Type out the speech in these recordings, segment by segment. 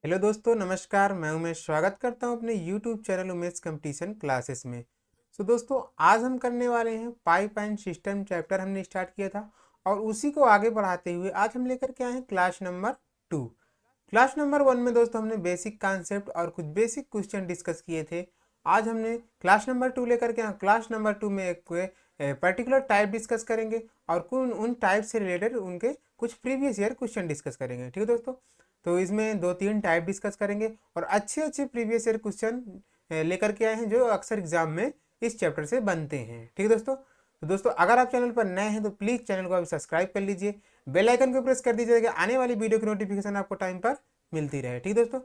Hello दोस्तों, नमस्कार। मैं उमेश स्वागत करता हूं अपने YouTube channel Umesh competition classes में। दोस्तों, आज हम करने वाले हैं पाइप एंड सिस्टम चैप्टर हमने स्टार्ट किया था और उसी को आगे बढ़ाते हुए आज हम लेकर के आए हैं क्लास नंबर 2। क्लास नंबर 1 में दोस्तों हमने बेसिक कॉन्सेप्ट और कुछ बेसिक क्वेश्चन डिस्कस किए थे। आज हमने क्लास नंबर 2 लेकर के क्लास नंबर 2 में एक पर्टिकुलर टाइप डिस्कस करेंगे और उन टाइप से रिलेटेड उनके कुछ प्रीवियस ईयर क्वेश्चन डिस्कस करेंगे। ठीक है दोस्तों, तो इसमें 2-3 टाइप डिस्कस करेंगे और अच्छे अच्छे प्रीवियस ईयर क्वेश्चन लेकर के आए हैं जो अक्सर एग्जाम में इस चैप्टर से बनते हैं। ठीक है दोस्तों, तो दोस्तों अगर आप चैनल पर नए हैं तो प्लीज़ चैनल को अभी सब्सक्राइब कर लीजिए, बेल आइकन को प्रेस कर दीजिएगा, आने वाली वीडियो की नोटिफिकेशन आपको टाइम पर मिलती रहे। ठीक है दोस्तों,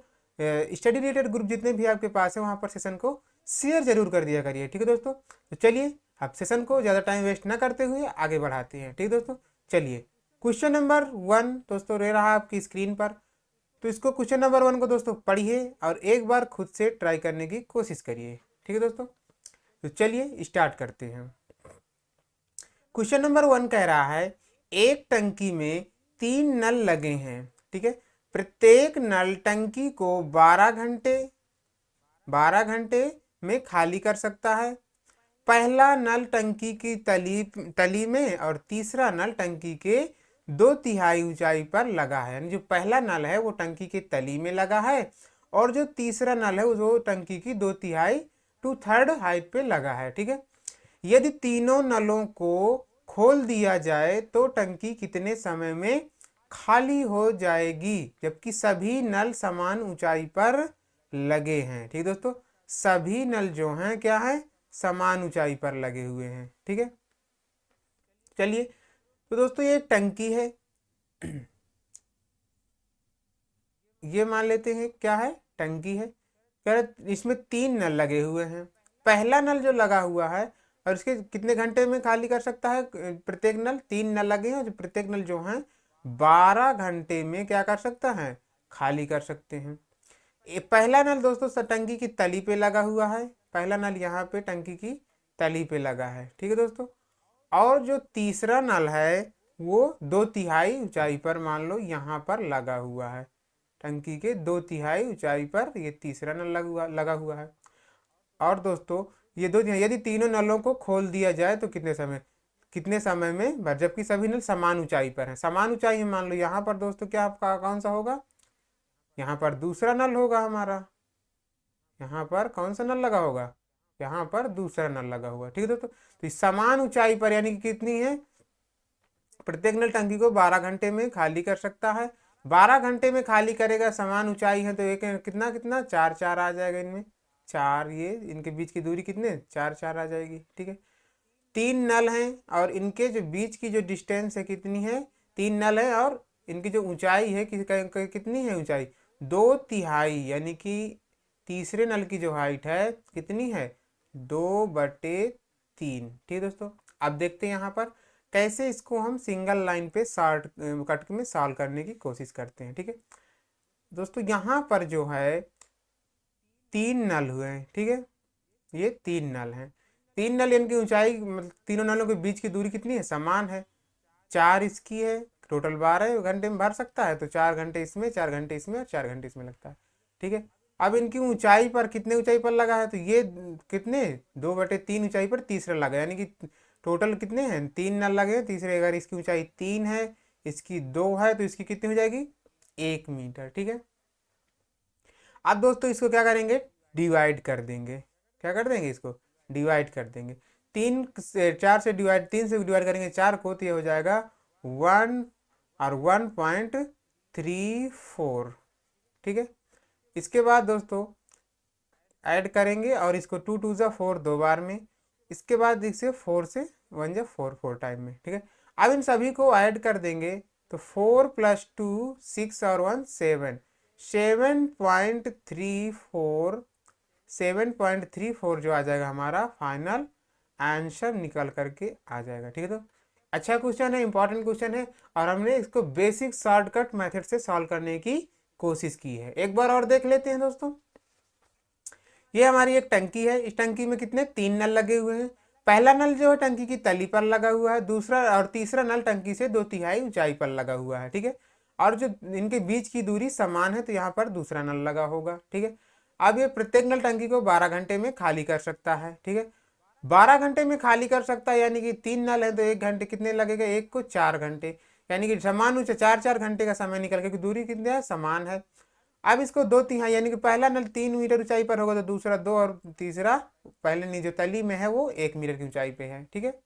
स्टडी रिलेटेड ग्रुप जितने भी आपके पास है वहाँ पर सेशन को शेयर जरूर कर दिया करिए। ठीक है दोस्तों, तो चलिए आप सेशन को ज़्यादा टाइम वेस्ट ना करते हुए आगे बढ़ाते हैं। ठीक है दोस्तों, चलिए क्वेश्चन नंबर 1 दोस्तों रह रहा आपकी स्क्रीन पर। तो इसको क्वेश्चन नंबर 1 को दोस्तों पढ़िए और एक बार खुद से ट्राई करने की कोशिश करिए। ठीक है दोस्तों, तो चलिए स्टार्ट करते हैं। क्वेश्चन नंबर 1 कह रहा है एक टंकी में 3 नल लगे हैं। ठीक है, प्रत्येक नल टंकी को 12 घंटे में खाली कर सकता है। पहला नल टंकी की तली में और तीसरा नल टंकी के 2/3 ऊंचाई पर लगा है। यानी जो पहला नल है वो टंकी के तली में लगा है और जो तीसरा नल है वो टंकी की 2/3 हाइट पे लगा है। ठीक है, यदि तीनों नलों को खोल दिया जाए तो टंकी कितने समय में खाली हो जाएगी, जबकि सभी नल समान ऊंचाई पर लगे हैं। ठीक है दोस्तों, सभी नल जो हैं क्या है, समान ऊंचाई पर लगे हुए हैं। ठीक है, चलिए तो दोस्तों ये एक टंकी है, ये मान लेते हैं क्या है, टंकी है। कह रहे इसमें 3 नल लगे हुए हैं। पहला नल जो लगा हुआ है और इसके कितने घंटे में खाली कर सकता है, प्रत्येक नल 3 नल लगे हैं, जो प्रत्येक नल जो है 12 घंटे में क्या कर सकता है, खाली कर सकते हैं। पहला नल दोस्तों टंकी की तली पे लगा हुआ है, पहला नल यहाँ पे टंकी की तली पे लगा है। ठीक है दोस्तों, और जो तीसरा नल है वो 2/3 ऊंचाई पर मान लो यहाँ पर लगा हुआ है। टंकी के 2/3 ऊंचाई पर ये तीसरा नल लगा हुआ है। और दोस्तों ये दो यदि तीनों नलों को खोल दिया जाए तो कितने समय में भर, जबकि सभी नल समान ऊंचाई पर हैं। समान ऊंचाई में मान लो यहाँ पर दोस्तों क्या आपका कौन सा होगा, यहाँ पर दूसरा नल होगा हमारा। यहाँ पर कौन सा नल लगा होगा, यहाँ पर दूसरा नल लगा हुआ। ठीक है दोस्तों, तो इस समान ऊंचाई पर यानी कि कितनी है, प्रत्येक नल टंकी को 12 घंटे में खाली कर सकता है। 12 घंटे में खाली करेगा, समान ऊंचाई है तो एक कितना कितना 4 आ जाएगा इनमें, 4 ये इनके बीच की दूरी कितने 4 आ जाएगी। ठीक है, 3 नल हैं और इनके जो बीच की जो डिस्टेंस है कितनी है, 3 नल है और इनकी जो ऊंचाई है कितनी है ऊंचाई, 2/3 यानी कि तीसरे नल की जो हाइट है कितनी है, 2/3। ठीक है दोस्तों, अब देखते हैं यहाँ पर कैसे इसको हम सिंगल लाइन पे शॉर्ट कट में सॉल्व करने की कोशिश करते हैं। ठीक है दोस्तों, यहाँ पर जो है 3 नल हुए हैं। ठीक है, ये 3 नल हैं। 3 नल इनकी ऊंचाई मतलब तीनों नलों के बीच की दूरी कितनी है, समान है। 4 इसकी है, टोटल 12 घंटे में भर सकता है, तो 4 घंटे इसमें, 4 घंटे इसमें और 4 घंटे इसमें लगता है। ठीक है, अब इनकी ऊंचाई पर कितने ऊंचाई पर लगा है, तो ये कितने 2/3 ऊंचाई पर तीसरा लगा, यानी कि टोटल कितने हैं 3 नल लगे हैं। तीसरे अगर इसकी ऊंचाई 3 है, इसकी 2 है, तो इसकी कितनी हो जाएगी 1 मीटर। ठीक है, अब दोस्तों इसको क्या करेंगे, डिवाइड कर देंगे। क्या कर देंगे, इसको डिवाइड कर देंगे। 3 से डिवाइड करेंगे 4 को, तो ये हो जाएगा 1 और 1.34। ठीक है, इसके बाद दोस्तों ऐड करेंगे और इसको 2 2 जा 4 दो बार में, इसके बाद इसे 4 से 1 जा 4 टाइम में। ठीक है, अब इन सभी को ऐड कर देंगे तो 4 + 2 6 और 1 7, 7.34 जो आ जाएगा हमारा फाइनल आंसर निकल करके आ जाएगा। ठीक है, तो अच्छा क्वेश्चन है, इंपॉर्टेंट क्वेश्चन है और हमने इसको बेसिक शॉर्टकट मेथड से सॉल्व करने की कोशिश की है। एक बार और देख लेते हैं दोस्तों, ये हमारी एक टंकी है, इस टंकी में कितने 3 नल लगे हुए हैं। पहला नल जो है टंकी की तली पर लगा हुआ है, दूसरा और तीसरा नल टंकी से 2/3 ऊंचाई पर लगा हुआ है। ठीक है, और जो इनके बीच की दूरी समान है तो यहाँ पर दूसरा नल लगा होगा। ठीक है, अब ये प्रत्येक नल टंकी को 12 घंटे में खाली कर सकता है। ठीक है, 12 घंटे में खाली कर सकता है, यानी कि 3 नल है तो 1 घंटे कितने लगेगा, एक को 4 घंटे, यानी कि समान ऊंचाई 4-4 घंटे का समय निकल के दूरी कितनी है, समान है। अब इसको 2/3 यानी कि पहला नल 3 मीटर ऊंचाई पर होगा तो दूसरा 2 और तीसरा पहले जो तली में है वो 1 मीटर की ऊंचाई पे है। ठीक है,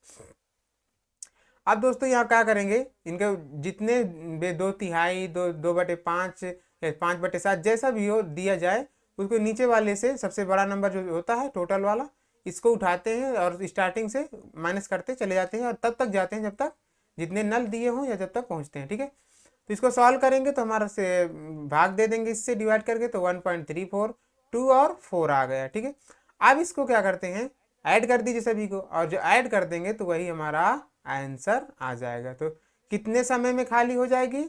अब दोस्तों यहाँ क्या करेंगे, इनके जितने 2/3 2/5 या 5/7 जैसा भी हो दिया जाए, उसको नीचे वाले से सबसे बड़ा नंबर जो होता है टोटल वाला, इसको उठाते हैं और स्टार्टिंग से माइनस करते चले जाते हैं और तब तक जाते हैं जब तक जितने नल दिए हों या जब तक पहुँचते हैं। ठीक है, तो इसको सॉल्व करेंगे तो हमारा से भाग दे देंगे इससे डिवाइड करके, तो 1.34 2 और 4 आ गया। ठीक है, अब इसको क्या करते हैं, ऐड कर दीजिए सभी को, और जो ऐड कर देंगे तो वही हमारा आंसर आ जाएगा। तो कितने समय में खाली हो जाएगी,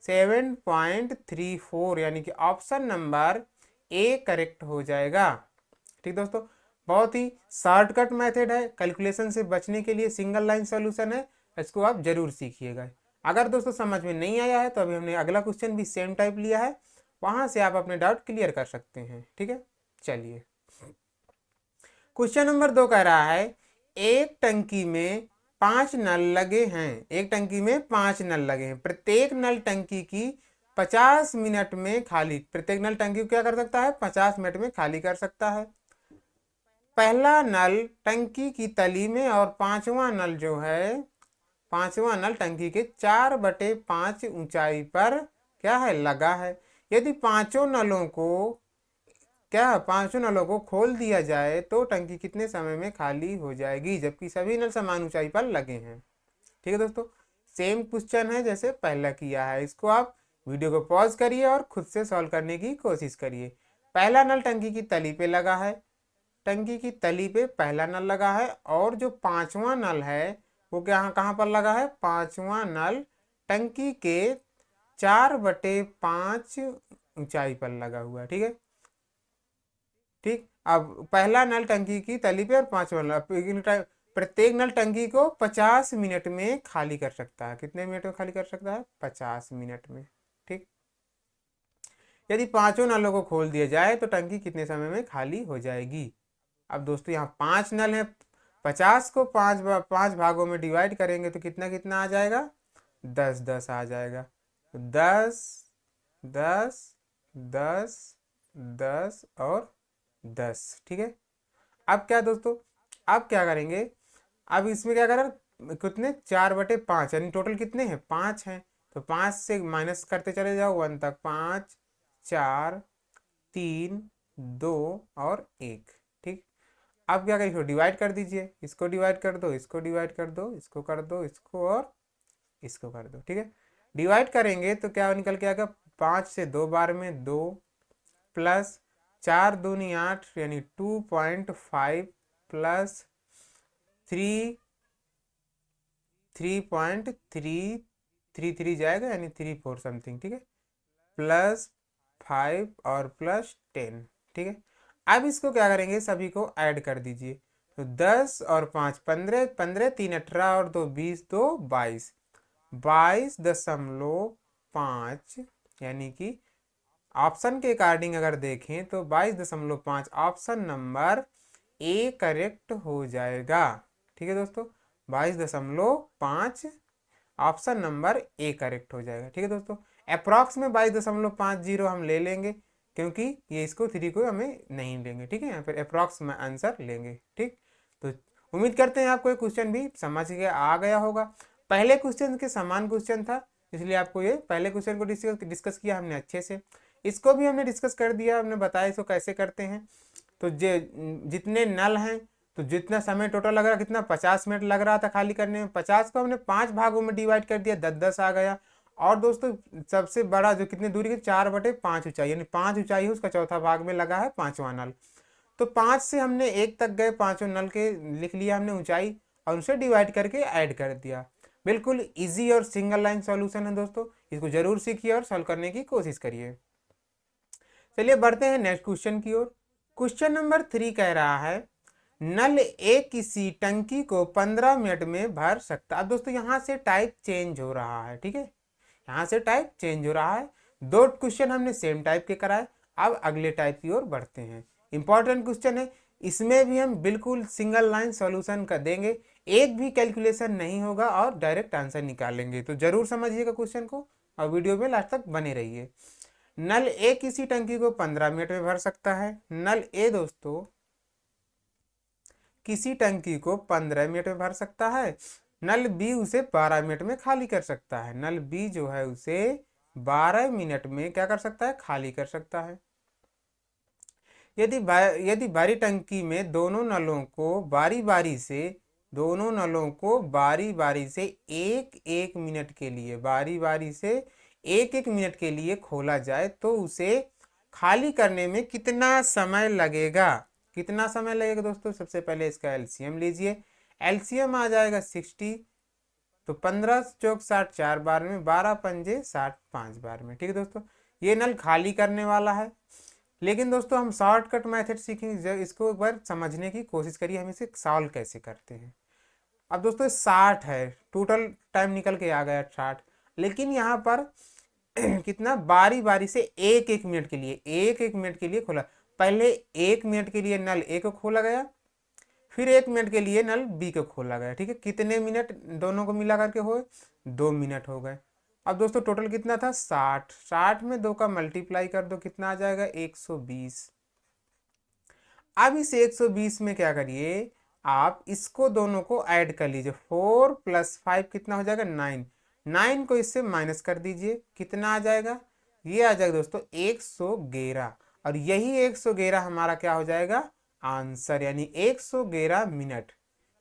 7.34, यानी कि ऑप्शन नंबर ए करेक्ट हो जाएगा। ठीक दोस्तों, बहुत ही शॉर्टकट मेथड है, कैलकुलेशन से बचने के लिए सिंगल लाइन सॉल्यूशन है, इसको आप जरूर सीखिएगा। अगर दोस्तों समझ में नहीं आया है तो अभी हमने अगला क्वेश्चन भी सेम टाइप लिया है, वहां से आप अपने डाउट क्लियर कर सकते हैं। ठीक है, चलिए क्वेश्चन नंबर 2 कह रहा है, एक टंकी में 5 नल लगे हैं, एक टंकी में 5 नल लगे हैं, प्रत्येक नल टंकी की 50 मिनट में खाली, प्रत्येक नल टंकी को क्या कर सकता है, 50 मिनट में खाली कर सकता है। पहला नल टंकी की तली में और पांचवा नल जो है, पांचवा नल टंकी के 4/5 ऊंचाई पर क्या है, लगा है। यदि पांचों नलों को खोल दिया जाए तो टंकी कितने समय में खाली हो जाएगी, जबकि सभी नल समान ऊंचाई पर लगे हैं। ठीक है दोस्तों, सेम क्वेश्चन है जैसे पहला किया है, इसको आप वीडियो को पॉज करिए और खुद से सॉल्व करने की कोशिश करिए। पहला नल टंकी की तली पे लगा है, टंकी की तली पे पहला नल लगा है, और जो पांचवा नल है वो क्या कहाँ पर लगा है, पांचवा नल टंकी के 4/5 ऊंचाई पर लगा हुआ है। ठीक है, ठीक, अब पहला नल टंकी की तली पे और पांचवा नल, प्रत्येक नल टंकी को 50 मिनट में खाली कर सकता है। कितने मिनट में खाली कर सकता है, 50 मिनट में। ठीक, यदि पांचों नलों को खोल दिया जाए तो टंकी कितने समय में खाली हो जाएगी। अब दोस्तों यहाँ 5 नल है, 50 को 5 भागों में डिवाइड करेंगे तो कितना कितना आ जाएगा, 10-10 आ जाएगा। 10 10 10 10 और 10। ठीक है, अब क्या दोस्तों, अब क्या करेंगे, अब इसमें क्या करें, कितने 4/5 यानी टोटल कितने हैं, 5 हैं, तो 5 से माइनस करते चले जाओ 1 तक, 5 4 3 2 और 1। ठीक, अब क्या करें, इसको डिवाइड कर दीजिए, इसको डिवाइड कर दो, इसको डिवाइड कर दो, इसको कर दो, इसको और इसको कर दो। ठीक है, डिवाइड करेंगे तो क्या निकल के आएगा, 5 से 2 बार में 2 प्लस 4 दूनी 8 यानी 2.5 प्लस 3.33 जाएगा यानी 34 समथिंग। ठीक है, प्लस 5 और प्लस 10। ठीक है, अब इसको क्या करेंगे, सभी को ऐड कर दीजिए, तो 10 और 5 15, 15 3 18 और 2 20, 2 22, 22.5, यानी कि ऑप्शन के अकॉर्डिंग अगर देखें तो 22.5 ऑप्शन नंबर ए करेक्ट हो जाएगा। ठीक है दोस्तों, 22.5 ऑप्शन नंबर ए करेक्ट हो जाएगा। ठीक है दोस्तों, अप्रॉक्स में 22.50 हम ले लेंगे, क्योंकि ये इसको 3 को हमें नहीं लेंगे। ठीक है, फिर अप्रॉक्स में आंसर लेंगे। ठीक, तो उम्मीद करते हैं आपको ये क्वेश्चन भी समझ के आ गया होगा। पहले क्वेश्चन के समान क्वेश्चन था, इसलिए आपको ये पहले क्वेश्चन को डिस्कस किया हमने अच्छे से, इसको भी हमने डिस्कस कर दिया, हमने बताया इसको कैसे करते हैं। तो जितने नल हैं, तो जितना समय टोटल लग रहा है कितना, 50 मिनट लग रहा था खाली करने में, 50 को हमने 5 भागों में डिवाइड कर दिया, 10-10 आ गया। और दोस्तों सबसे बड़ा जो कितनी दूरी की, 4/5 ऊंचाई, यानी 5 ऊंचाई है, उसका चौथा भाग में लगा है पांचवा नल। तो 5 से हमने 1 तक गए, पांचों नल के लिख लिया हमने ऊंचाई, और उसे डिवाइड करके ऐड कर दिया। बिल्कुल इजी और सिंगल लाइन सॉल्यूशन है दोस्तों, इसको जरूर सीखिए और सॉल्व करने की कोशिश करिए। चलिए बढ़ते हैं नेक्स्ट क्वेश्चन की ओर। क्वेश्चन नंबर 3 कह रहा है, नल ए किसी टंकी को 15 मिनट में भर सकता। अब दोस्तों यहाँ से टाइप चेंज हो रहा है। ठीक है, यहाँ से टाइप चेंज हो रहा है। 2 क्वेश्चन हमने सेम टाइप के कराए, अब अगले टाइप की ओर बढ़ते हैं। इंपॉर्टेंट क्वेश्चन है, इसमें भी हम बिल्कुल सिंगल लाइन सॉल्यूशन का देंगे, एक भी कैलकुलेशन नहीं होगा और डायरेक्ट आंसर निकालेंगे। तो जरूर समझिएगा क्वेश्चन को और वीडियो में लास्ट तक बने रहिए। नल ए किसी टंकी को 15 मिनट में भर सकता है। नल ए दोस्तों किसी टंकी को 15 मिनट में भर सकता है। नल बी उसे 12 मिनट में खाली कर सकता है। नल बी जो है उसे 12 मिनट में क्या कर सकता है, खाली कर सकता है। यदि भारी टंकी में दोनों नलों को बारी बारी से एक मिनट के लिए एक मिनट के लिए खोला जाए तो उसे खाली करने में कितना समय लगेगा? कितना समय लगेगा दोस्तों? सबसे पहले इसका एलसीएम लीजिए। एलसीएम आ जाएगा 60, तो 15 चौक 60 4 बार में, 12 पंजे 60 5 बार में। ठीक है दोस्तों, ये नल खाली करने वाला है। लेकिन दोस्तों हम शॉर्टकट मेथड सीखेंगे, इसको एक बार समझने की कोशिश करिए हम इसे सॉल्व कैसे करते हैं। अब दोस्तों 60 है, टोटल टाइम निकल के आ गया 60, लेकिन यहाँ पर कितना बारी बारी से एक मिनट के लिए खोला। पहले 1 मिनट के लिए नल ए को खोला गया, फिर 1 मिनट के लिए नल बी को खोला गया। ठीक है, कितने मिनट दोनों को मिला करके हुए? 2 मिनट हो गए। अब दोस्तों टोटल कितना था? 60। 60 में 2 का मल्टीप्लाई कर दो, कितना आ जाएगा? 120। अब इस 120 में क्या करिए, आप इसको दोनों को ऐड कर लीजिए। 4 + 5 कितना हो जाएगा? 9। 9 को इससे माइनस कर दीजिए, कितना आ जाएगा? ये आ जाएगा दोस्तों 111। और यही 111 हमारा क्या हो जाएगा? आंसर, यानी 111 मिनट।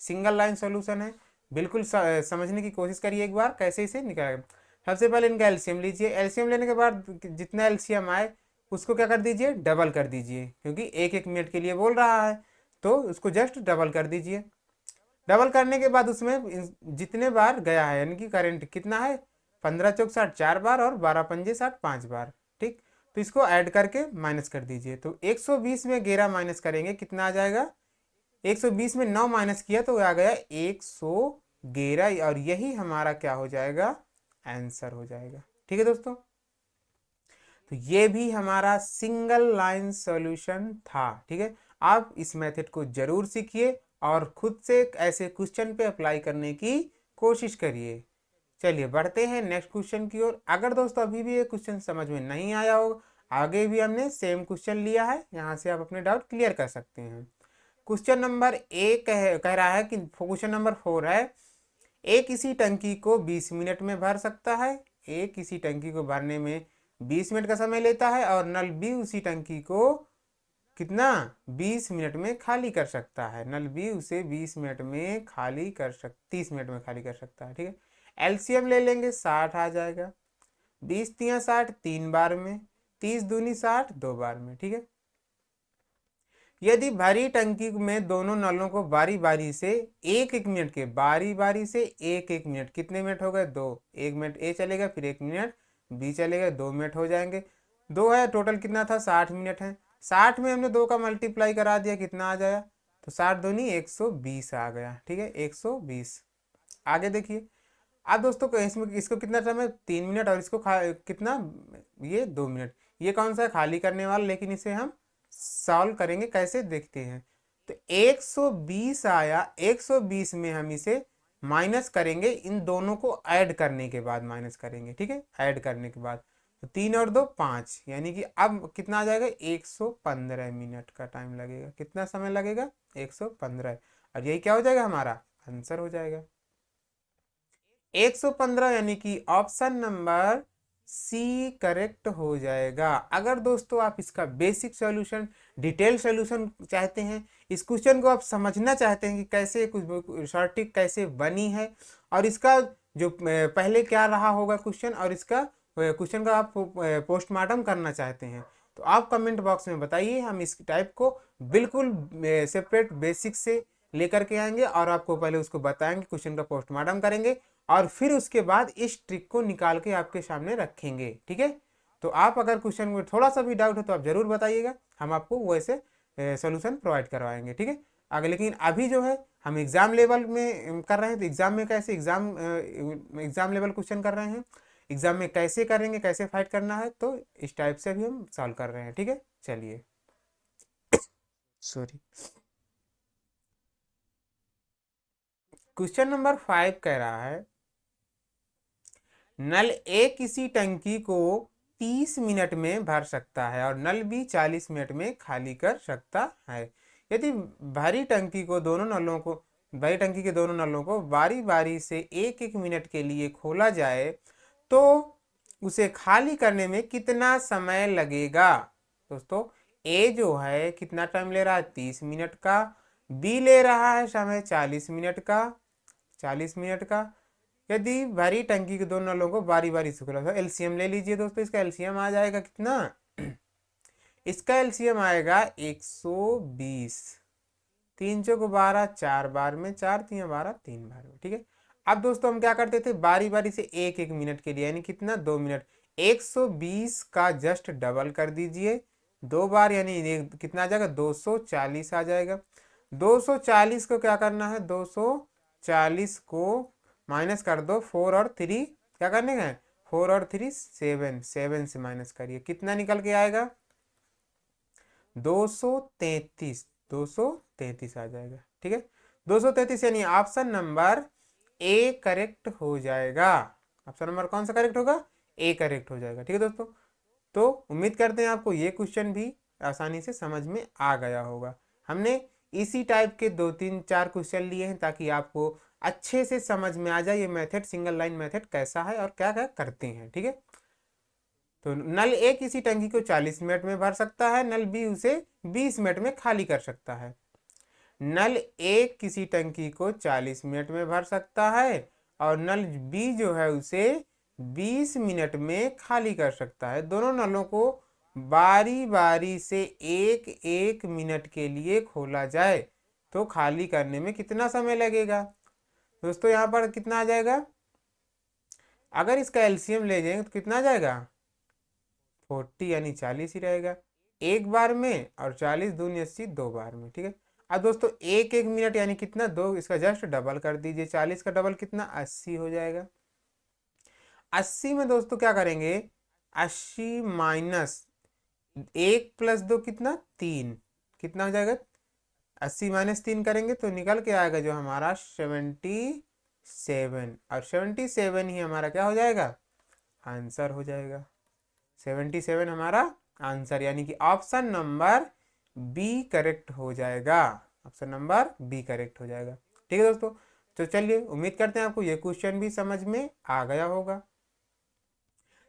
सिंगल लाइन सॉल्यूशन है, बिल्कुल समझने की कोशिश करिए एक बार कैसे इसे निकालेंगे। सबसे पहले इनका एलसीएम लीजिए। एलसीएम लेने के बाद जितना एलसीएम आए उसको क्या कर दीजिए? डबल कर दीजिए, क्योंकि एक मिनट के लिए बोल रहा है तो उसको जस्ट डबल कर दीजिए। डबल करने के बाद उसमें जितने बार गया है, यानी कि करंट कितना है? 15 चौक 60 4 बार और 12 पंजे 60 5 बार। ठीक, तो इसको ऐड करके माइनस कर दीजिए। तो 120 में 11 माइनस करेंगे, कितना आ जाएगा? 120 में 9 माइनस किया तो आ गया 111, और यही हमारा क्या हो जाएगा? आंसर हो जाएगा। ठीक है दोस्तों, तो ये भी हमारा सिंगल लाइन सॉल्यूशन था। ठीक है, आप इस मेथड को जरूर सीखिए और खुद से ऐसे क्वेश्चन पे अप्लाई करने की कोशिश करिए। चलिए बढ़ते हैं नेक्स्ट क्वेश्चन की ओर। अगर दोस्तों अभी भी ये क्वेश्चन समझ में नहीं आया हो, आगे भी हमने सेम क्वेश्चन लिया है, यहाँ से आप अपने डाउट क्लियर कर सकते हैं। क्वेश्चन नंबर ए कह रहा है कि क्वेश्चन नंबर 4 है, ए किसी टंकी को 20 मिनट में भर सकता है। ए किसी टंकी को भरने में 20 मिनट का समय लेता है और नल बी उसी टंकी को कितना? 20 मिनट में खाली कर सकता है। नल बी उसे 20 मिनट में खाली कर 30 मिनट में खाली कर सकता है। ठीक है, एलसीएम ले लेंगे, 60 आ जाएगा। 20 तिया 60 3 बार में, 30 दूनी 60 2 बार में। ठीक है, यदि भरी टंकी में दोनों नलों को बारी बारी से एक मिनट कितने मिनट हो गए? 2। 1 मिनट ए चलेगा, फिर 1 मिनट बी चलेगा, 2 मिनट हो जाएंगे। 2 है, टोटल कितना था? 60 मिनट है। 60 में हमने 2 का मल्टीप्लाई करा दिया, कितना आ जाएगा? तो 60 दूनी 120 आ गया। ठीक है, 120। आगे देखिए, अब दोस्तों इसमें इसको कितना समय? 3 मिनट, और इसको कितना? ये 2 मिनट। ये कौन सा है? खाली करने वाला, लेकिन इसे हम सॉल्व करेंगे, कैसे देखते हैं। तो 120 आया, 120 में हम इसे माइनस करेंगे, इन दोनों को ऐड करने के बाद माइनस करेंगे। ठीक है, ऐड करने के बाद तो 3 और 2 5, यानी कि अब कितना आ जाएगा? 115 मिनट का टाइम लगेगा। कितना समय लगेगा? 115, और यही क्या हो जाएगा? हमारा आंसर हो जाएगा 115, यानी कि ऑप्शन नंबर सी करेक्ट हो जाएगा। अगर दोस्तों आप इसका बेसिक सॉल्यूशन, डिटेल सॉल्यूशन चाहते हैं, इस क्वेश्चन को आप समझना चाहते हैं कि कैसे कुछ शॉर्ट ट्रिक कैसे बनी है, और इसका जो पहले क्या रहा होगा क्वेश्चन, और इसका क्वेश्चन का आप पोस्टमार्टम करना चाहते हैं, तो आप कमेंट बॉक्स में बताइए। हम इस टाइप को बिल्कुल सेपरेट बेसिक से लेकर के आएंगे और आपको पहले उसको बताएंगे, क्वेश्चन का पोस्टमार्टम करेंगे, और फिर उसके बाद इस ट्रिक को निकाल के आपके सामने रखेंगे। ठीक है, तो आप अगर क्वेश्चन में थोड़ा सा भी डाउट हो तो आप जरूर बताइएगा, हम आपको वैसे सोल्यूशन प्रोवाइड करवाएंगे। ठीक है, अगर लेकिन अभी जो है हम एग्जाम लेवल में कर रहे हैं, तो एग्जाम में कैसे एग्जाम लेवल क्वेश्चन कर रहे हैं। एग्जाम में कैसे करेंगे, कैसे फाइट करना है, तो इस टाइप से भी हम सॉल्व कर रहे हैं। ठीक है, चलिए। सॉरी। क्वेश्चन नंबर 5 कह रहा है नल ए किसी टंकी को 30 मिनट में भर सकता है और नल बी 40 मिनट में खाली कर सकता है। यदि भरी टंकी को दोनों नलों को भरी टंकी के दोनों नलों को बारी बारी से एक एक मिनट के लिए खोला जाए तो उसे खाली करने में कितना समय लगेगा। दोस्तों, ए जो है कितना टाइम ले रहा है, 30 मिनट का। बी ले रहा है समय 40 मिनट का, 40 मिनट का। यदि भरी टंकी के दोनों नलों को बारी बारी से खोला, एलसीएम ले लीजिए दोस्तों। इसका एलसीएम आ जाएगा कितना, इसका एलसीएम आएगा 120। 3 चौक 12, 4 बार में, 4 3 12, 3 बार में। ठीक है। अब दोस्तों हम क्या करते थे, बारी बारी से एक एक मिनट के लिए, यानी कितना, 2 मिनट। 120 का जस्ट डबल कर दीजिए 2 बार, यानी कितना आ जाएगा, 240 आ जाएगा। 240 को क्या करना है, 240 को माइनस कर दो, 4 और 3 क्या करने का है, 4 और 3 7, 7 से माइनस करिए, कितना निकल के आएगा, 233। 233 आ जाएगा। ठीक है, 233, यानी ऑप्शन नंबर ए करेक्ट हो जाएगा। ऑप्शन नंबर कौन सा करेक्ट होगा, ए करेक्ट हो जाएगा। ठीक है दोस्तों, तो उम्मीद करते हैं आपको ये क्वेश्चन भी आसानी से समझ में आ गया होगा। हमने इसी टाइप के 2 3 4 क्वेश्चन लिए हैं ताकि आपको अच्छे से समझ में आ जाए ये मेथड, सिंगल लाइन मेथड कैसा है और क्या क्या करते हैं। ठीक है, तो नल ए किसी टंकी को 40 मिनट में भर सकता है, नल बी उसे 20 मिनट में खाली कर सकता है। नल ए किसी टंकी को 40 मिनट में भर सकता है और नल बी जो है उसे 20 मिनट में खाली कर सकता है। दोनों नलों को बारी बारी से एक एक मिनट के लिए खोला जाए तो खाली करने में कितना समय लगेगा। दोस्तों यहाँ पर कितना आ जाएगा, अगर इसका एलसीएम ले जाएंगे तो कितना आ जाएगा, 40, यानी 40 ही रहेगा एक बार में, और 40 दूनी 80 2 बार में। ठीक है, अब दोस्तों एक एक मिनट यानी कितना, 2, इसका जस्ट डबल कर दीजिए, 40 का डबल कितना, 80 हो जाएगा। 80 में दोस्तों क्या करेंगे, 80 माइनस 1 प्लस 2 कितना, 3, कितना हो जाएगा, 80 माइनस 3 करेंगे तो निकल के आएगा जो हमारा 77, और 77 ही हमारा क्या हो जाएगा, आंसर हो जाएगा। 77 हमारा आंसर, यानी कि ऑप्शन नंबर बी करेक्ट हो जाएगा। ऑप्शन नंबर बी करेक्ट हो जाएगा। ठीक है दोस्तों, तो चलिए उम्मीद करते हैं आपको ये क्वेश्चन भी समझ में आ गया होगा।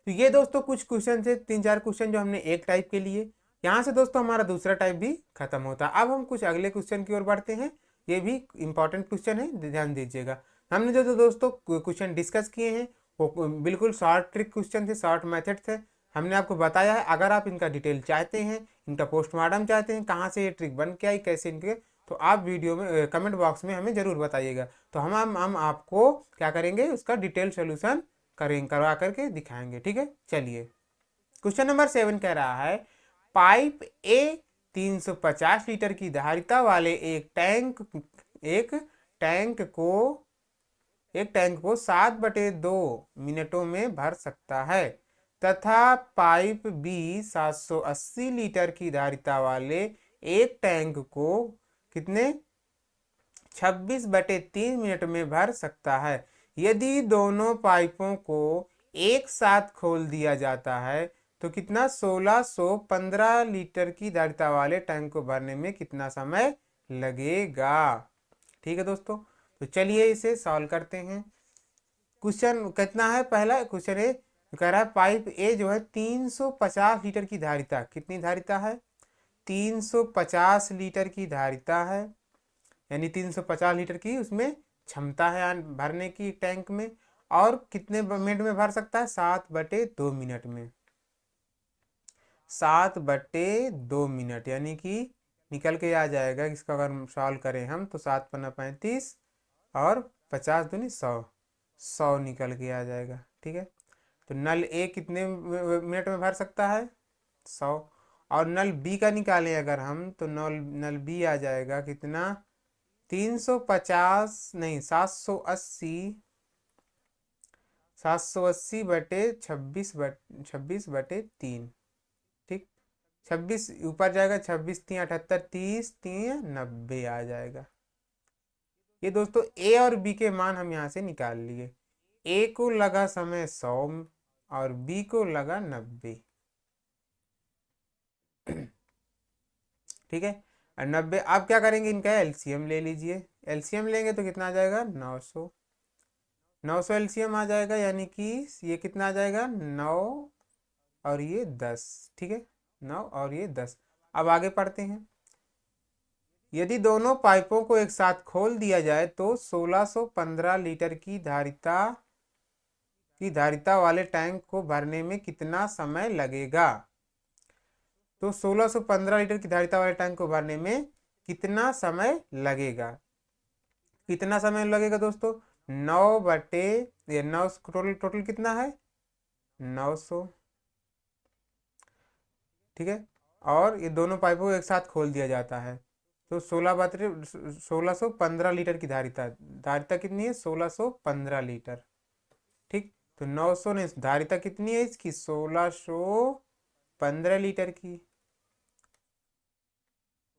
तो ये दोस्तों कुछ क्वेश्चन थे, 3 4 क्वेश्चन जो हमने एक टाइप के लिए। यहाँ से दोस्तों हमारा दूसरा टाइप भी खत्म होता है। अब हम कुछ अगले क्वेश्चन की ओर बढ़ते हैं। ये भी इंपॉर्टेंट क्वेश्चन है, ध्यान दीजिएगा। हमने जो दोस्तों क्वेश्चन डिस्कस किए हैं वो बिल्कुल शॉर्ट ट्रिक क्वेश्चन थे, शॉर्ट मेथड थे। हमने आपको बताया है, अगर आप इनका डिटेल चाहते हैं, इनका पोस्टमार्टम चाहते हैं, कहाँ से ये ट्रिक बन के आई, कैसे इनके, तो आप वीडियो में कमेंट बॉक्स में हमें ज़रूर बताइएगा। तो हम आपको क्या करेंगे, उसका डिटेल सोल्यूशन करवा करके दिखाएंगे। ठीक है, चलिए। क्वेश्चन नंबर 7 कह रहा है पाइप ए 350 लीटर की धारिता वाले एक टैंक को 7/2 मिनटों में भर सकता है तथा पाइप बी 780 लीटर की धारिता वाले एक टैंक को कितने 26/3 मिनट में भर सकता है। यदि दोनों पाइपों को एक साथ खोल दिया जाता है तो कितना 1615 लीटर की धारिता वाले टैंक को भरने में कितना समय लगेगा। ठीक है दोस्तों, तो चलिए इसे सॉल्व करते हैं। क्वेश्चन कितना है, पहला क्वेश्चन ए कह रहा है पाइप ए जो है 350 लीटर की धारिता, कितनी धारिता है, 350 लीटर की धारिता है, यानी 350 लीटर की उसमें क्षमता है भरने की टैंक में, और कितने मिनट में भर सकता है, 7/2 मिनट में, 7/2 मिनट, यानी कि निकल के आ जाएगा। इसका अगर सॉल्व करें हम तो 7 पन्ना 35 और 50 दूनी 100, 100 निकल के आ जाएगा। ठीक है, तो नल ए कितने मिनट में भर सकता है, 100। और नल बी का निकालें अगर हम तो नल बी आ जाएगा कितना, 350 नहीं 780 780/26/3, ठीक। 26 ऊपर जाएगा, 26×3 = 78, 30×3 = 90 आ जाएगा। ये दोस्तों ए और बी के मान हम यहाँ से निकाल लिए। ए को लगा समय 100 और बी को लगा 90, ठीक है। और 90, आप क्या करेंगे, इनका एलसीएम ले लीजिए। एलसीएम लेंगे तो कितना आ जाएगा, 900। 900 एलसीएम आ जाएगा, यानी कि ये कितना आ जाएगा, 9 और ये 10, ठीक है। 9 और ये 10। अब आगे पढ़ते हैं। यदि दोनों पाइपों को एक साथ खोल दिया जाए तो 1615 लीटर की धारिता वाले टैंक को भरने में कितना समय लगेगा। तो 1615 लीटर की धारिता वाले टैंक को भरने में कितना समय लगेगा। कितना समय लगेगा दोस्तों, 9 बटे ये 9, टोटल कितना है, 900, ठीक है। और ये दोनों पाइपों को एक साथ खोल दिया जाता है तो 1615 लीटर की धारिता कितनी है, 1615 लीटर, ठीक। तो 900 ने धारिता कितनी है इसकी, 1615 लीटर की।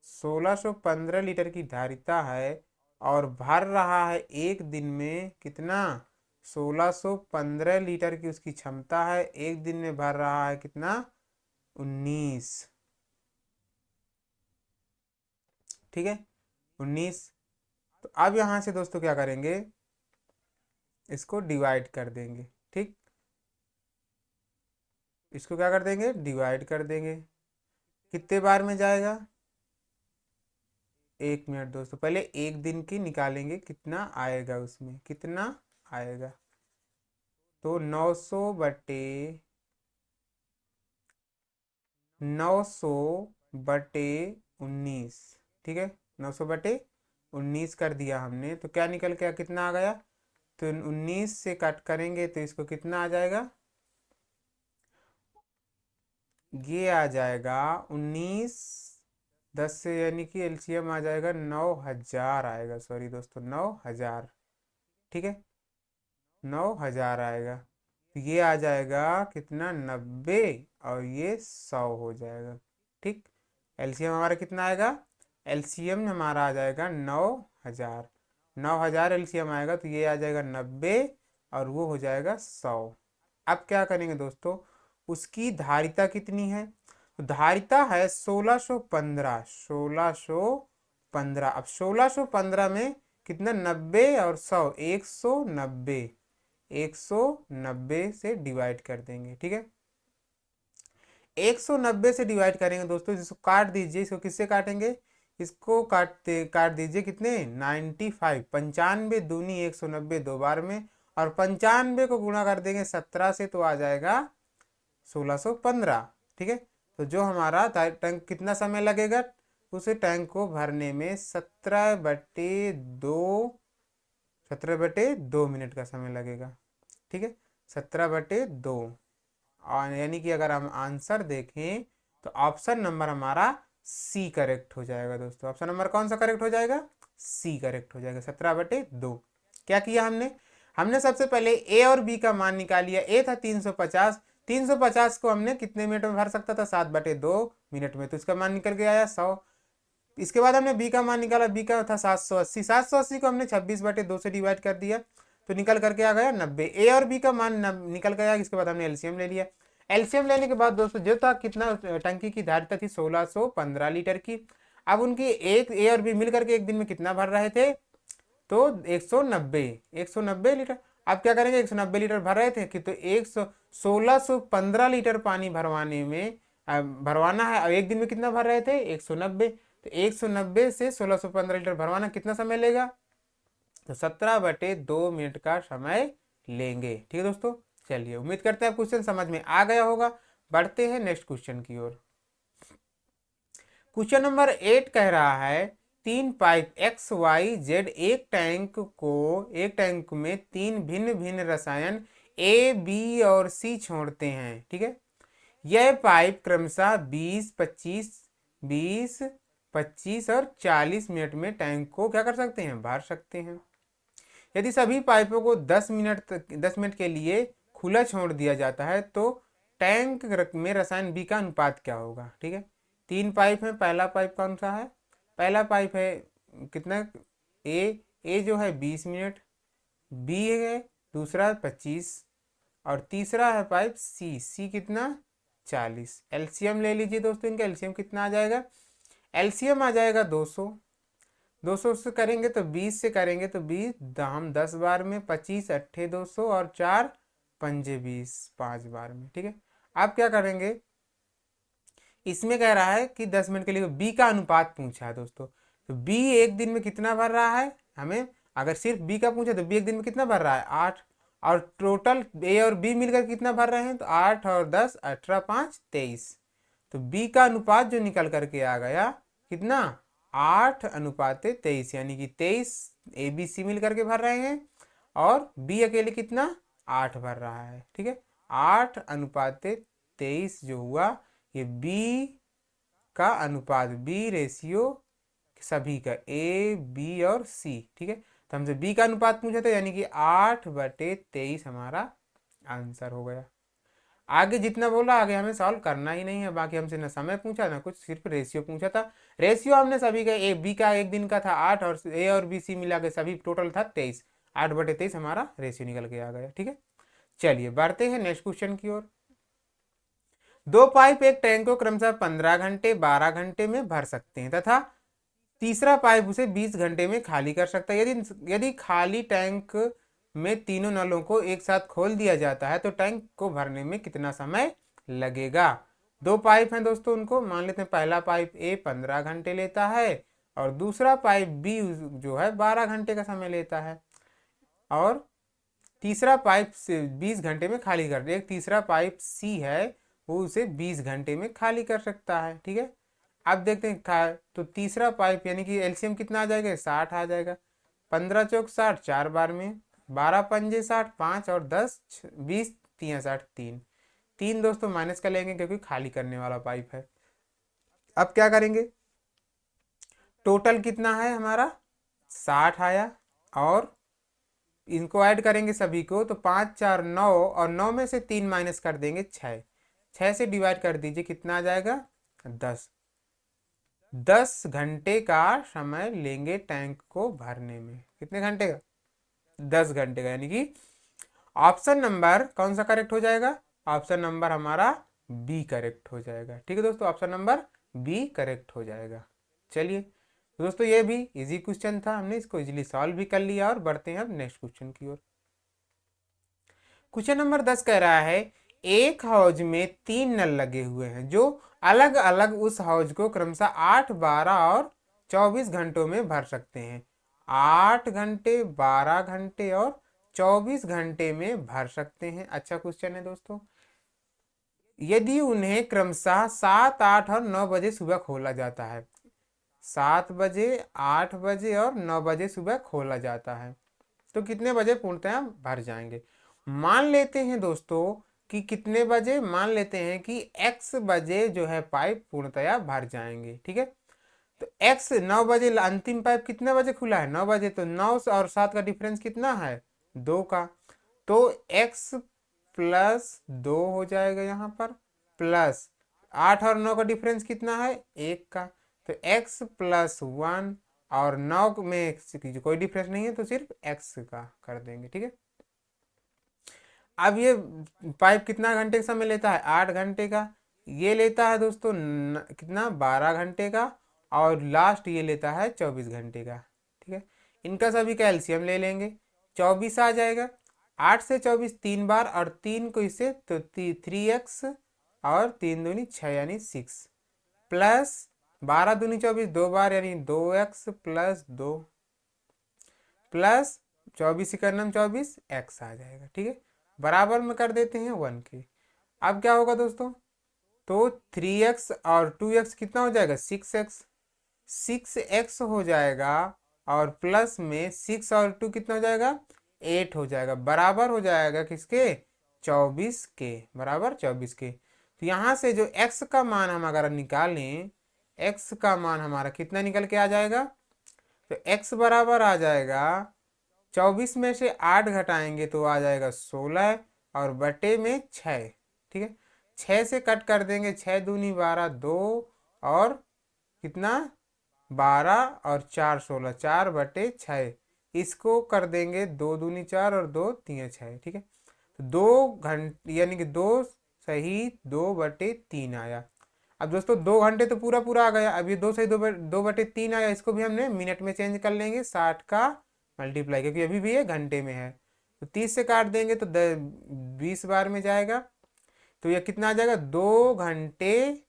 1615 लीटर की धारिता है और भर रहा है एक दिन में कितना, 1615 लीटर की उसकी क्षमता है, एक दिन में भर रहा है कितना, 19, ठीक है, 19। तो अब यहां से दोस्तों क्या करेंगे, इसको डिवाइड कर देंगे, ठीक। इसको क्या कर देंगे, डिवाइड कर देंगे। कितने बार में जाएगा, 1 मिनट दोस्तों, पहले एक दिन की निकालेंगे, कितना आएगा, उसमें कितना आएगा। तो 900/19, ठीक है। 900/19 कर दिया हमने, तो क्या निकल के कितना आ गया, तो 19 से कट करेंगे तो इसको कितना आ जाएगा, ये आ जाएगा 19, 10 से, यानी कि एलसीएम आ जाएगा 9000 आएगा, सॉरी दोस्तों 9000, ठीक है, 9000 आएगा। तो ये आ जाएगा कितना, 90 और ये 100 हो जाएगा, ठीक। एलसीएम हमारा कितना आएगा, एलसीएम हमारा आ जाएगा 9000। 9000 एलसीएम आएगा तो ये आ जाएगा 90 और वो हो जाएगा 100। अब क्या करेंगे दोस्तों, उसकी धारिता कितनी है, तो धारिता है 1615, 1615। अब 1615 में कितना, 90 और 100, 190, 190 से डिवाइड कर देंगे, ठीक है। 190 से डिवाइड करेंगे दोस्तों, इसको काट दीजिए, इसको किससे काटेंगे, इसको काट दीजिए कितने, 95, 95 दूनी 190 दो बार में, और 95 को गुणा कर देंगे 17 से तो आ जाएगा 1615, ठीक है। तो जो हमारा टैंक कितना समय लगेगा, उस टैंक को भरने में 17/2 मिनट का समय लगेगा, ठीक है, 17/2। और यानी कि अगर हम आंसर देखें तो ऑप्शन नंबर हमारा सी करेक्ट हो जाएगा दोस्तों। ऑप्शन नंबर कौन सा करेक्ट हो जाएगा, सी करेक्ट हो जाएगा, 17/2। क्या किया हमने, हमने सबसे पहले ए और बी का मान निकाल लिया। ए था 350, 350 को हमने कितने मिनट में भर सकता था, 7/2 मिनट में, तो इसका मान निकल के आया 100। इसके बाद हमने बी का मान निकाला, बी का था 780, 780 को हमने 26/2 से डिवाइड कर दिया तो निकल करके आ गया 90। ए और बी का मान निकल गया। इसके बाद हमने एलसीएम ले लिया। एलसीएम लेने के बाद दोस्तों जो था कितना, टंकी की धारिता थी 1615 लीटर की। अब उनकी एक ए और बी मिलकर के एक दिन में कितना भर रहे थे, तो 190 लीटर। अब क्या करेंगे, 190 लीटर भर रहे थे कि तो 1615 लीटर पानी भरवाने में भरवाना है, और एक दिन में कितना भर रहे थे, 190। तो 190 से 1615 लीटर भरवाना कितना समय लेगा, तो 17/2 मिनट का समय लेंगे, ठीक है दोस्तों। चलिए, उम्मीद करते हैं क्वेश्चन समझ में आ गया होगा। बढ़ते हैं नेक्स्ट क्वेश्चन की ओर। क्वेश्चन नंबर 8 कह रहा है, 3 पाइप XYZ एक टैंक में 3 भिन्न भिन्न रसायन A, B और C छोड़ते हैं, ठीक है। यह पाइप क्रमशः 20, 25 और 40 मिनट में टैंक को क्या कर सकते हैं, भर सकते हैं। यदि सभी पाइपों को 10 मिनट के लिए खुला छोड़ दिया जाता है तो टैंक में रसायन बी का अनुपात क्या होगा। ठीक है, 3 पाइप है। पहला पाइप कौन सा है, पहला पाइप है कितना, ए जो है 20 मिनट, बी है दूसरा 25 और तीसरा है पाइप सी कितना 40। एलसीएम ले लीजिए दोस्तों, इनका एलसीएम कितना आ जाएगा, एलसीएम आ जाएगा 200। 200 से करेंगे तो 20 से करेंगे तो 20 हम 10 बार में, 25 अट्ठे 200 और 4 पंजे 20 5 बार में। ठीक है, आप क्या करेंगे, इसमें कह रहा है कि 10 मिनट के लिए बी का अनुपात पूछा है दोस्तों, तो बी एक दिन में कितना भर रहा है हमें, अगर सिर्फ बी का पूछा तो बी एक दिन में कितना भर रहा है 8, और टोटल ए और बी मिलकर कितना भर रहे हैं, तो 8 और 10 18 5 23। तो बी का अनुपात जो निकल करके आ गया कितना 8:23, यानी कि 23 ए बी सी मिल करके भर रहे हैं और बी अकेले कितना 8 भर रहा है। ठीक है, 8:23 जो हुआ ये बी का अनुपात, बी रेशियो सभी का ए बी और सी। ठीक है, तो हमसे बी का अनुपात पूछा था, यानी कि 8/23 हमारा आंसर हो गया। आगे जितना बोला आगे हमें सॉल्व करना ही नहीं है, बाकी हमसे ना समय पूछा ना कुछ, सिर्फ रेशियो पूछा था। रेशियो हमने सभी का, ए बी का एक दिन का था 8 और ए और बी सी मिला के सभी टोटल था 23, 8/23 हमारा रेशियो निकल के आ गया। ठीक है, चलिए बढ़ते हैं नेक्स्ट क्वेश्चन की ओर। 2 पाइप एक टैंक को क्रमशः 15 घंटे 12 घंटे में भर सकते हैं तथा तीसरा पाइप उसे 20 घंटे में खाली कर सकता है। यदि खाली टैंक में तीनों नलों को एक साथ खोल दिया जाता है तो टैंक को भरने में कितना समय लगेगा। 2 पाइप हैं दोस्तों, उनको मान लेते हैं पहला पाइप ए 15 घंटे लेता है और दूसरा पाइप बी जो है 12 घंटे का समय लेता है, और तीसरा पाइप से 20 घंटे में खाली कर दे। एक तीसरा पाइप सी है वो उसे 20 घंटे में खाली कर सकता है। ठीक है, अब देखते हैं तो तीसरा पाइप यानी कि एलसीएम कितना आ जाएगा 60 आ जाएगा, 15 चौक 60 4 बार में, 12 पंजे 60 5 और 10 20 3 60 3 3 दोस्तों माइनस कर लेंगे क्योंकि खाली करने वाला पाइप है। अब क्या करेंगे, टोटल कितना है हमारा 60 आया और इनको ऐड करेंगे सभी को तो 5 4 9 और 9 में से 3 माइनस कर देंगे 6, 6 से डिवाइड कर दीजिए कितना आ जाएगा 10। 10 घंटे का समय लेंगे टैंक को भरने में, कितने घंटे का 10 घंटे का, यानी कि ऑप्शन नंबर कौन सा करेक्ट हो जाएगा, ऑप्शन नंबर हमारा बी करेक्ट हो जाएगा। ठीक है दोस्तों, ऑप्शन नंबर बी करेक्ट हो जाएगा। चलिए दोस्तों ये भी इजी क्वेश्चन था, हमने इसको इजीली सॉल्व भी कर लिया और बढ़ते हैं अब नेक्स्ट क्वेश्चन की ओर। क्वेश्चन नंबर 10 कह रहा है एक हौज में 3 नल लगे हुए हैं जो अलग अलग उस हौज को क्रमशः 8 12 और 24 घंटों में भर सकते हैं। 8 घंटे 12 घंटे और 24 घंटे में भर सकते हैं। अच्छा क्वेश्चन है दोस्तों, यदि उन्हें क्रमशः 7 8 और 9 बजे सुबह खोला जाता है, 7 बजे 8 बजे और 9 बजे सुबह खोला जाता है तो कितने बजे पूर्णतया भर जाएंगे। मान लेते हैं दोस्तों कि कितने बजे, मान लेते हैं कि x बजे जो है पाइप पूर्णतया भर जाएंगे। ठीक है, तो x 9 बजे, अंतिम पाइप कितने बजे खुला है 9 बजे, तो 9 और 7 का डिफरेंस कितना है 2 का, तो x प्लस 2 हो जाएगा यहाँ पर, प्लस 8 और 9 का डिफरेंस कितना है 1 का, तो x प्लस 1 और 9 में कोई डिफरेंस नहीं है तो सिर्फ x का कर देंगे। ठीक है, अब ये पाइप कितना घंटे का समय लेता है 8 घंटे का, ये लेता है दोस्तों कितना 12 घंटे का, और लास्ट ये लेता है 24 घंटे का। ठीक है, इनका सभी का एलसीएम ले लेंगे, 24 आ जाएगा, 8 से 24 3 बार और 3 को इससे तो 3x और 3 दूनी 6 यानी 6 प्लस 12 दूनी 24 2 बार यानी 2x प्लस 2 प्लस 24 इकन्नम 24 x आ जाएगा। ठीक है, बराबर में कर देते हैं 1 के। अब क्या होगा दोस्तों, तो 3x और 2x कितना हो जाएगा 6x, 6x हो जाएगा और प्लस में 6 और 2 कितना हो जाएगा 8 हो जाएगा, बराबर हो जाएगा किसके 24 के, बराबर 24 के। तो यहाँ से जो x का मान हम अगर निकालें, x का मान हमारा कितना निकल के आ जाएगा, तो x बराबर आ जाएगा 24 में से 8 घटाएंगे तो आ जाएगा 16 और बटे में 6। ठीक है, 6 से कट कर देंगे, 6 दूनी 12, 2 और कितना 12 और 4 16, 4/6। इसको कर देंगे 2 दूनी 4 और 2 3 6। ठीक है, तो 2 घंटे यानी कि 2 सही 2/3 आया। अब दोस्तों 2 घंटे तो पूरा पूरा आ गया। अब ये 2 सही 2/3 आया, इसको भी हमने मिनट में चेंज कर लेंगे, 60 का मल्टीप्लाई, क्योंकि अभी भी ये घंटे में है। तो 30 से काट देंगे तो 20 बार में जाएगा, तो ये कितना आ जाएगा 2 घंटे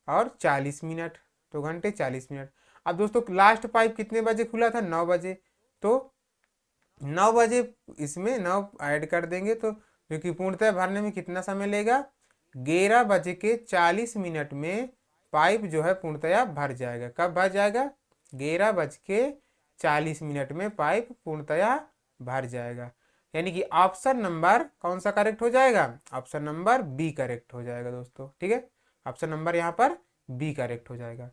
और 40 मिनट। 2 घंटे 40 मिनट। अब दोस्तों लास्ट पाइप कितने बजे खुला था? 9 बजे। तो 9 बजे इसमें 9 ऐड कर देंगे, तो क्योंकि पूर्णतः भरने में कितना समय लेगा, 11:40 में पाइप जो है पूर्णतया भर जाएगा। कब भर जाएगा? 11:40 में पाइप पूर्णतया भर जाएगा। यानी कि ऑप्शन नंबर कौन सा करेक्ट हो जाएगा? ऑप्शन नंबर बी करेक्ट हो जाएगा दोस्तों। ठीक है, ऑप्शन नंबर यहाँ पर बी करेक्ट हो जाएगा।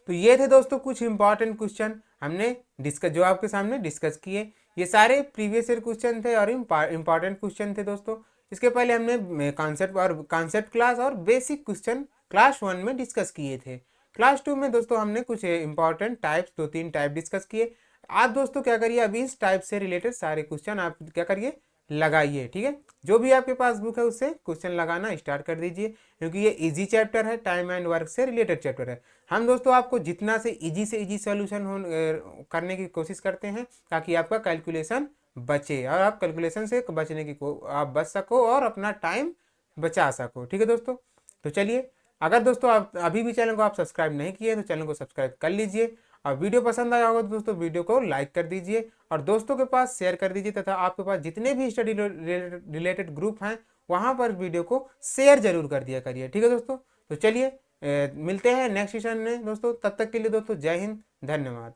तो ये थे दोस्तों कुछ इंपॉर्टेंट क्वेश्चन हमने डिस्कस, जो आपके सामने डिस्कस किए। ये सारे प्रीवियस ईयर क्वेश्चन थे और इंपॉर्टेंट क्वेश्चन थे दोस्तों। इसके पहले हमने कॉन्सेप्ट क्लास और बेसिक क्वेश्चन क्लास 1 में डिस्कस किए थे। क्लास 2 में दोस्तों हमने कुछ इंपॉर्टेंट टाइप्स, 2-3 टाइप डिस्कस किए। आप दोस्तों क्या करिए, अभी इस टाइप से रिलेटेड सारे क्वेश्चन आप क्या करिए, लगाइए। ठीक है, जो भी आपके पास बुक है उससे क्वेश्चन लगाना स्टार्ट कर दीजिए, क्योंकि ये इजी चैप्टर है, टाइम एंड वर्क से रिलेटेड चैप्टर है। हम दोस्तों आपको जितना से इजी सोल्यूशन करने की कोशिश करते हैं, ताकि आपका कैलकुलेशन बचे और आप कैलकुलेशन से बचने की आप बच सको और अपना टाइम बचा सको। ठीक है दोस्तों, तो चलिए, अगर दोस्तों आप अभी भी चैनल को आप सब्सक्राइब नहीं किए तो चैनल को सब्सक्राइब कर लीजिए, और वीडियो पसंद आया होगा तो दोस्तों वीडियो को लाइक कर दीजिए और दोस्तों के पास शेयर कर दीजिए, तथा आपके पास जितने भी स्टडी रिलेटेड ग्रुप हैं वहाँ पर वीडियो को शेयर जरूर कर दिया करिए। ठीक है दोस्तों, तो चलिए मिलते हैं नेक्स्ट सेशन में दोस्तों। तब तक के लिए दोस्तों जय हिंद, धन्यवाद।